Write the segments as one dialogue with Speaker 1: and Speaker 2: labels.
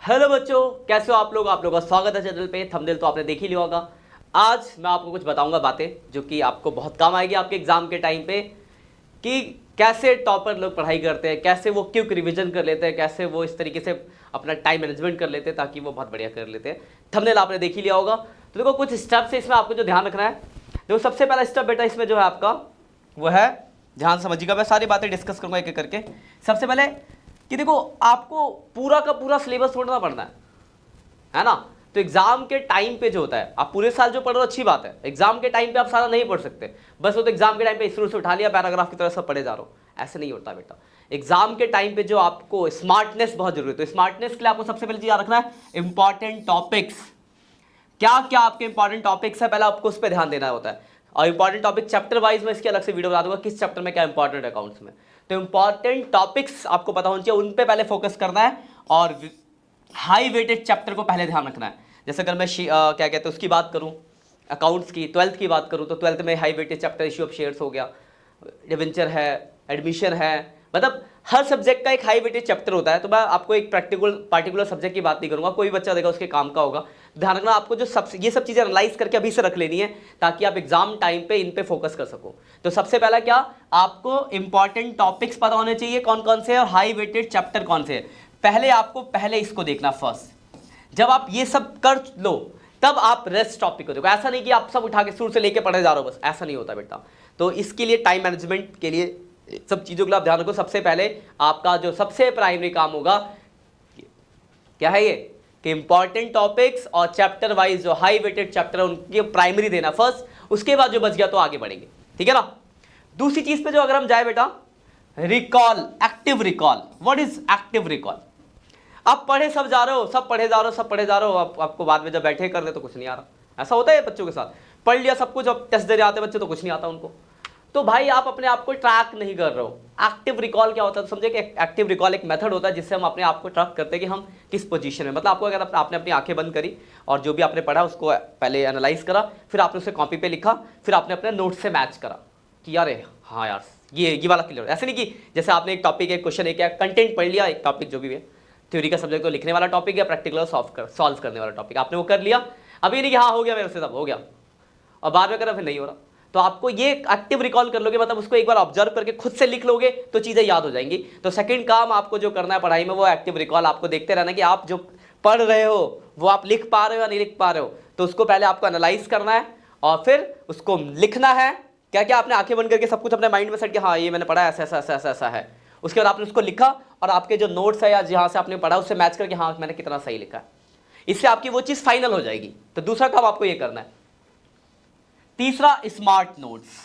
Speaker 1: Hello बच्चों, कैसे हो आप लोग। आप लोगों का स्वागत है चैनल पे। थंबनेल तो आपने देख ही लिया होगा। आज मैं आपको कुछ बताऊंगा बातें जो कि आपको बहुत काम आएगी आपके एग्जाम के टाइम पे, कि कैसे टॉपर लोग पढ़ाई करते हैं, कैसे वो क्विक रिवीजन कर लेते हैं, कैसे वो इस तरीके से अपना टाइम मैनेजमेंट कर लेते हैं ताकि वो बहुत बढ़िया कर लेते हैं। थंबनेल आपने देख ही लिया होगा। तो देखो कुछ स्टेप्स है इसमें, आपको जो ध्यान रखना है। देखो सबसे पहला स्टेप बेटा इसमें जो है आपका वो है, ध्यान समझिएगा, मैं सारी बातें डिस्कस करूंगा एक एक करके। सबसे पहले कि देखो आपको पूरा का पूरा सिलेबस छोड़ना पड़ना है ना। तो एग्जाम के टाइम पे जो होता है, आप पूरे साल जो पढ़ रहे हो अच्छी बात है, एग्जाम के टाइम पे आप सारा नहीं पढ़ सकते। बस वो तो एग्जाम के टाइम पे शुरू से उठा लिया, पैराग्राफ की तरह सब पढ़े जा रहे हो, ऐसे नहीं होता बेटा। एग्जाम के टाइम पे जो आपको स्मार्टनेस बहुत जरूरी है, तो स्मार्टनेस के लिए आपको सबसे पहले चीज याद रखना है इंपॉर्टेंट टॉपिक्स। क्या क्या आपके इंपॉर्टेंट टॉपिक्स है, पहले आपको उस पर ध्यान देना होता है। और इंपॉर्टेंट टॉपिक चैप्टर वाइज में इसकी अलग से वीडियो बता दूंगा किस चैप्टर में क्या इंपॉर्टेंट है अकाउंट्स में। तो इंपॉर्टेंट टॉपिक्स आपको पता होना चाहिए, उन पे पहले फोकस करना है। और हाई वेटेड चैप्टर को पहले ध्यान रखना है। जैसे अगर मैं क्या कहते हैं उसकी बात करूं, अकाउंट्स की 12th की बात करूं, तो 12th में high weightage chapter issue of shares हो गया, डिवेंचर है, एडमिशन है, मतलब हर सब्जेक्ट का एक हाई वेटेज चैप्टर होता है। तो मैं आपको एक पार्टिकुलर सब्जेक्ट की बात नहीं करूंगा, कोई बच्चा देगा उसके काम का होगा। ध्यान रखना आपको जो ये सब चीजें एनालाइज करके अभी से रख लेनी है ताकि आप एग्जाम टाइम पे इन पे फोकस कर सको। तो सबसे पहला क्या, आपको इंपॉर्टेंट टॉपिक्स पता होने चाहिए कौन कौन से हैं और हाई वेटेड चैप्टर कौन से हैं। पहले आपको पहले इसको देखना फर्स्ट। जब आप ये सब कर लो तब आप रेस्ट टॉपिक को देखो। ऐसा नहीं कि आप सब उठा के शुरू से लेके पढ़े जा रहे हो, बस ऐसा नहीं होता बेटा। तो इसके लिए टाइम मैनेजमेंट के लिए सब चीजों के लिए आप ध्यान रखो। सबसे पहले आपका जो सबसे प्राइमरी काम होगा क्या है, ये कि इंपॉर्टेंट टॉपिक्स और चैप्टर वाइज जो हाई वेटेड चैप्टर है उनकी प्राइमरी देना फर्स्ट। उसके बाद जो बच गया तो आगे बढ़ेंगे, ठीक है ना। दूसरी चीज पे जो अगर हम जाए बेटा, recall, active recall. What is active recall? आप पढ़े सब जा रहे हो, सब पढ़े जा रहे हो, सब पढ़े जा रहे हो, आपको बाद में जब बैठे कर ले तो कुछ नहीं आ रहा। ऐसा होता है बच्चों के साथ, पढ़ लिया सब कुछ, अब टेस्ट दे आते बच्चे तो कुछ नहीं आता उनको। तो भाई आप अपने आप को ट्रैक नहीं कर रहे हो। एक्टिव रिकॉल क्या होता है, तो समझे कि एक्टिव रिकॉल एक मेथड होता है जिससे हम अपने आप को ट्रैक करते हैं कि हम किस पोजीशन में। मतलब आपको अगर आपने अपनी आंखें बंद करी और जो भी आपने पढ़ा उसको पहले एनालाइज करा, फिर आपने उसे कॉपी पे लिखा, फिर आपने अपने नोट से मैच करा कि यार हाँ यार ये वाला क्लियर। ऐसे नहीं कि जैसे आपने एक टॉपिक, एक क्वेश्चन, एक कंटेंट पढ़ लिया, एक टॉपिक जो भी है, थ्योरी का सब्जेक्ट तो लिखने वाला टॉपिक या प्रैक्टिकल सॉल्व करने वाला टॉपिक, आपने वो कर लिया। अब ये नहीं कि हाँ हो गया मेरे से, तब हो गया और बाद में करा फिर नहीं हो रहा। तो आपको ये एक्टिव रिकॉल कर लोगे, मतलब उसको एक बार ऑब्जर्व करके खुद से लिख लोगे तो चीजें याद हो जाएंगी। तो सेकंड काम आपको जो करना है पढ़ाई में वो एक्टिव रिकॉल। आपको देखते रहना कि आप जो पढ़ रहे हो वो आप लिख पा रहे हो या नहीं लिख पा रहे हो। तो उसको पहले आपको एनालाइज करना है और फिर उसको लिखना है। क्या क्या आपने आंखें बंद करके सब कुछ अपने माइंड में सेट किया, हाँ ये मैंने पढ़ा, ऐसा ऐसा ऐसा ऐसा ऐसा है। उसके बाद आपने उसको लिखा और आपके जो नोट्स है या जहां से आपने पढ़ा उससे मैच करके हाँ मैंने कितना सही लिखा है। इससे आपकी वो चीज फाइनल हो जाएगी। तो दूसरा काम आपको ये करना है। तीसरा, स्मार्ट नोट्स।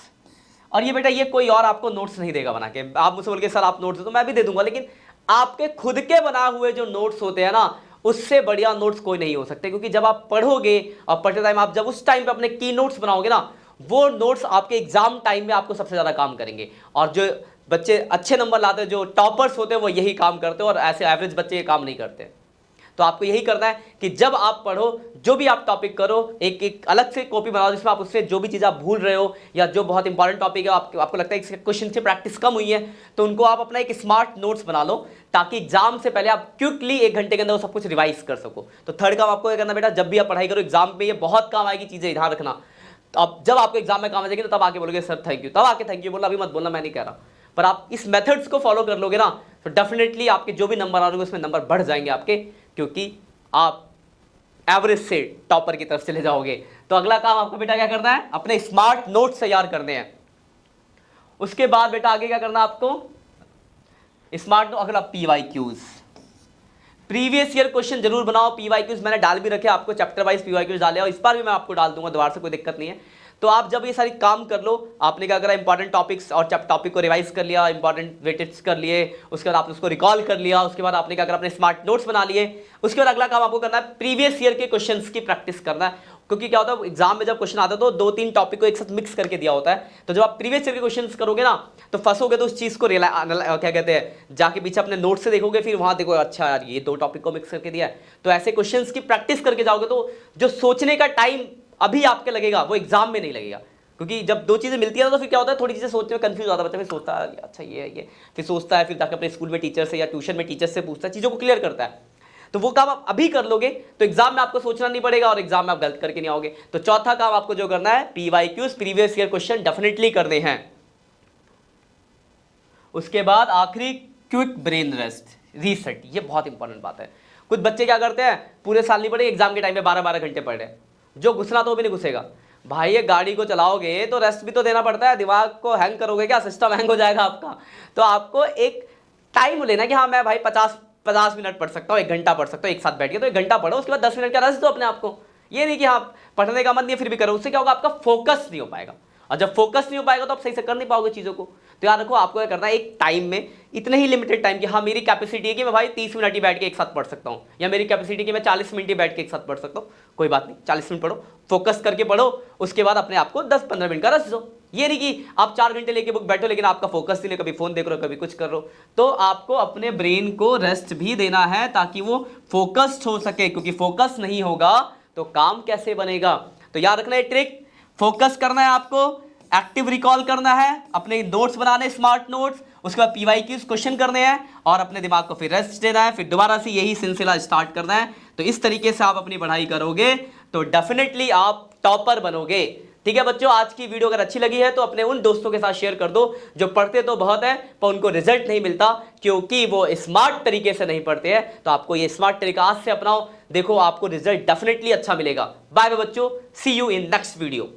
Speaker 1: और ये बेटा ये कोई और आपको नोट्स नहीं देगा बना के। आप मुझसे बोल के सर आप नोट्स दो, तो मैं भी दे दूंगा, लेकिन आपके खुद के बना हुए जो नोट्स होते हैं ना, उससे बढ़िया नोट्स कोई नहीं हो सकते। क्योंकि जब आप पढ़ोगे और पढ़ते टाइम आप जब उस टाइम पे अपने की नोट्स बनाओगे ना, वो नोट्स आपके एग्जाम टाइम में आपको सबसे ज्यादा काम करेंगे। और जो बच्चे अच्छे नंबर लाते हैं, जो टॉपर्स होते हैं, वो यही काम करते हैं और ऐसे एवरेज बच्चे ये काम नहीं करते। तो आपको यही करना है कि जब आप पढ़ो, जो भी आप टॉपिक करो, एक एक अलग से कॉपी बनाओ जिसमें आप उससे जो भी चीज़ आप भूल रहे हो या जो बहुत इंपॉर्टेंट टॉपिक है, आपको लगता है कि क्वेश्चन से प्रैक्टिस कम हुई है, तो उनको आप अपना एक स्मार्ट नोट्स बना लो ताकि एग्जाम से पहले आप क्विकली 1 घंटे के अंदर वो सब कुछ रिवाइज कर सको। तो थर्ड काम आपको ये करना बेटा, जब भी आप पढ़ाई करो एग्जाम में ये बहुत काम आएगी चीज़ें, ध्यान रखना। तो अब जब आपको एग्जाम में काम आ जाएगी तो तब आके बोलोगे सर थैंक यू, तब आके थैंक यू बोलना, अभी मत बोलना मैं नहीं कह रहा। पर आप इस मेथड्स को फॉलो कर लोगे ना तो डेफिनेटली आपके जो भी नंबर आ रहे उसमें नंबर बढ़ जाएंगे आपके, क्योंकि आप एवरेज से टॉपर की तरफ चले जाओगे। तो अगला काम आपको बेटा क्या करना है, अपने स्मार्ट नोट्स तैयार करने हैं। उसके बाद बेटा आगे क्या करना है आपको, स्मार्ट नोट, अगला पीवाईक्यूज, प्रीवियस ईयर क्वेश्चन जरूर बनाओ। पीवाईक्यूज मैंने डाल भी रखे, आपको चैप्टर वाइज पीवाईक्यूज डाले और इस बार भी मैं आपको डाल दूंगा दोबारा से, कोई दिक्कत नहीं है। तो आप जब ये सारी काम कर लो, आपने क्या करा, इंपॉर्टेंट टॉपिक्स और टॉपिक को रिवाइज कर लिया, इंपॉर्टेंट वेटेज कर लिए, उसके बाद आपने उसको रिकॉल कर लिया, उसके बाद आपने क्या करा, अपने स्मार्ट नोट्स बना लिए। उसके बाद अगला काम आपको करना है प्रीवियस ईयर के क्वेश्चंस की प्रैक्टिस करना है। क्योंकि क्या होता है एग्जाम में जब क्वेश्चन आता है तो 2-3 टॉपिक को एक साथ मिक्स करके दिया होता है। तो जब आप प्रीवियस ईयर के क्वेश्चंस करोगे ना तो फंसोगे, तो उस चीज को क्या कहते हैं, जाके पीछे अपने नोट से देखोगे, फिर वहां देखो अच्छा यार ये 2 टॉपिक को मिक्स करके दिया है। तो ऐसे क्वेश्चंस की प्रैक्टिस करके जाओगे तो जो सोचने का टाइम अभी आपके लगेगा वो एग्जाम में नहीं लगेगा। क्योंकि जब 2 चीजें मिलती है तो फिर क्या होता है, थोड़ी चीजें सोचने में कंफ्यूज होता है बच्चा, फिर सोचता है अच्छा ये फिर सोचता है, फिर जाकर अपने स्कूल में टीचर से या ट्यूशन में टीचर से पूछता है, चीजों को क्लियर करता है। तो वो काम आप अभी कर लोगे तो एग्जाम में आपको सोचना नहीं पड़ेगा और एग्जाम में आप गलत करके नहीं आओगे। तो चौथा काम आपको जो करना है, PYQs previous year question definitely करने हैं। उसके बाद आखिरी क्विक ब्रेन रेस्ट रीसेट, ये बहुत इंपॉर्टेंट बात है। कुछ बच्चे क्या करते हैं, पूरे साल नहीं पढ़े, एग्जाम के टाइम पे 12-12 घंटे पढ़ रहे हैं, जो घुसना तो भी नहीं घुसेगा। भाई ये गाड़ी को चलाओगे तो रेस्ट भी तो देना पड़ता है, दिमाग को हैंग करोगे क्या, सिस्टम हैंग हो जाएगा आपका। तो आपको एक टाइम लेना कि हाँ मैं भाई 50 मिनट पढ़ सकता हूँ, 1 घंटा पढ़ सकता हूँ, एक साथ बैठ के तो 1 घंटा पढ़ो, उसके बाद 10 मिनट का रेस्ट दो अपने आप को। ये नहीं कि हाँ पढ़ने का मन नहीं फिर भी करो, उससे क्या होगा, आपका फोकस नहीं हो पाएगा, और जब फोकस नहीं हो पाएगा तो आप सही से कर नहीं पाओगे चीज़ों को। तो याद रखो आपको क्या करना है, एक टाइम में इतने ही लिमिटेड टाइम कि हाँ मेरी कैपेसिटी है कि मैं भाई 30 मिनट ही बैठ के एक साथ पढ़ सकता हूँ, या मेरी कैपेसिटी कि मैं 40 मिनट ही बैठ के एक साथ पढ़ सकता हूँ, कोई बात नहीं 40 मिनट पढ़ो, फोकस करके पढ़ो, उसके बाद अपने आप को 10-15 मिनट का रेस्ट दो। ये नहीं कि आप 4 घंटे लेके बुक बैठो लेकिन आपका फोकस नहीं, कभी फोन देख रहे हो कभी कुछ कर रहे हो। तो आपको अपने ब्रेन को रेस्ट भी देना है ताकि वो फोकस्ड हो सके, क्योंकि फोकस नहीं होगा तो काम कैसे बनेगा। तो याद रखना है ट्रिक, फोकस करना है आपको, एक्टिव रिकॉल करना है, अपने नोट्स बनाने स्मार्ट नोट्स, उसके बाद पीवाईक्यूज क्वेश्चन करने हैं और अपने दिमाग को फिर रेस्ट देना है, फिर दोबारा से यही सिलसिला स्टार्ट करना है। तो इस तरीके से आप अपनी पढ़ाई करोगे तो डेफिनेटली आप टॉपर बनोगे। ठीक है बच्चों, आज की वीडियो अगर अच्छी लगी है तो अपने उन दोस्तों के साथ शेयर कर दो जो पढ़ते तो बहुत है पर उनको रिजल्ट नहीं मिलता क्योंकि वो स्मार्ट तरीके से नहीं पढ़ते हैं। तो आपको ये स्मार्ट तरीका आज से अपनाओ, देखो आपको रिजल्ट डेफिनेटली अच्छा मिलेगा। बाय बाय बच्चों, सी यू इन नेक्स्ट वीडियो।